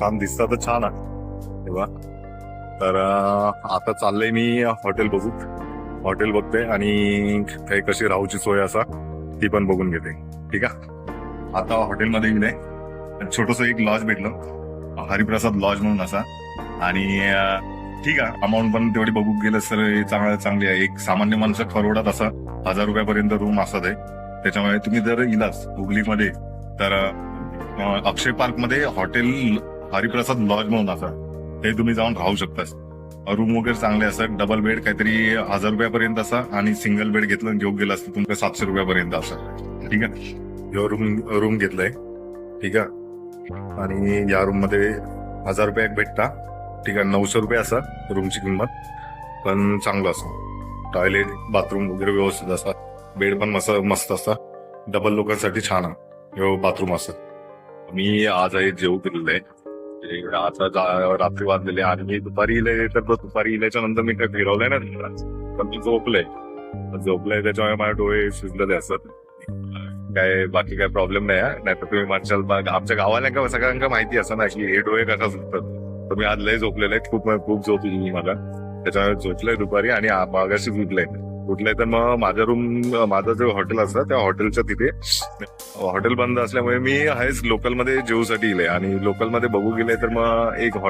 छान दिसतं तर छान आहे तेव्हा. तर आता चाललंय मी हॉटेल बघू. हॉटेल बघते आणि काही कशी राहूची सोय असा ती पण बघून घेते. ठीक आहे. आता हॉटेलमध्ये गेले, छोटस एक लॉज भेटलं, हरिप्रसाद लॉज म्हणून असा. आणि ठीक आहे, अमाऊंट पण तेवढी बघू गेलं तर चांगली आहे. एक सामान्य माणसं परवडत असा 1000 रुपयापर्यंत रूम असत आहे. त्याच्यामुळे तुम्ही जर इलास हुगलीमध्ये तर अक्षय पार्क मध्ये हॉटेल हरिप्रसाद लॉज म्हणून असा, ते तुम्ही जाऊन राहू शकता. रूम वगैरे चांगले असतात. डबल बेड काहीतरी 1000 रुपयापर्यंत असा, आणि सिंगल बेड घेतलं घेऊन गेलं असतं तुमचं 700 रुपयापर्यंत असं. ठीक आहे. रूम घेतलाय. ठीक आहे. आणि या रूम मध्ये 1000 रुपये भेटता. ठीक आहे. 900 रुपये असा रूमची किंमत, पण चांगलं असं. टॉयलेट बाथरूम वगैरे व्यवस्थित असा. बेड पण मस्त असा. डबल लोकांसाठी छान आहे बाथरूम असं. मी आज आहे जेव केलेलं आहे. आता रात्री वाजलेले आणि मी दुपारी इले, तर दुपारी इल्याच्या नंतर मी काय फिरवलंय ना, पण मी झोपलंय त्याच्यामुळे माझे डोळे सुजलेले असतात. काय बाकी काय प्रॉब्लेम नाही आहे. नाही तर तुम्ही म्हणशाल आमच्या गावाला का सगळ्यांना माहिती असं ना की हे डोळे कसा सुटतात. तर मी आज लय झोपलेलं आहे. खूप झोप येईल मला, त्याच्यामुळे झोपलंय दुपारी आणि मागाशी उठलंय. तर मग माझं जे हॉटेल असतं त्या हॉटेलच्या तिथे हॉटेल बंद असल्यामुळे मी आहेच लोकलमध्ये जेवूसाठी गेले. आणि लोकलमध्ये बघू गेले तर मग एक हॉटेल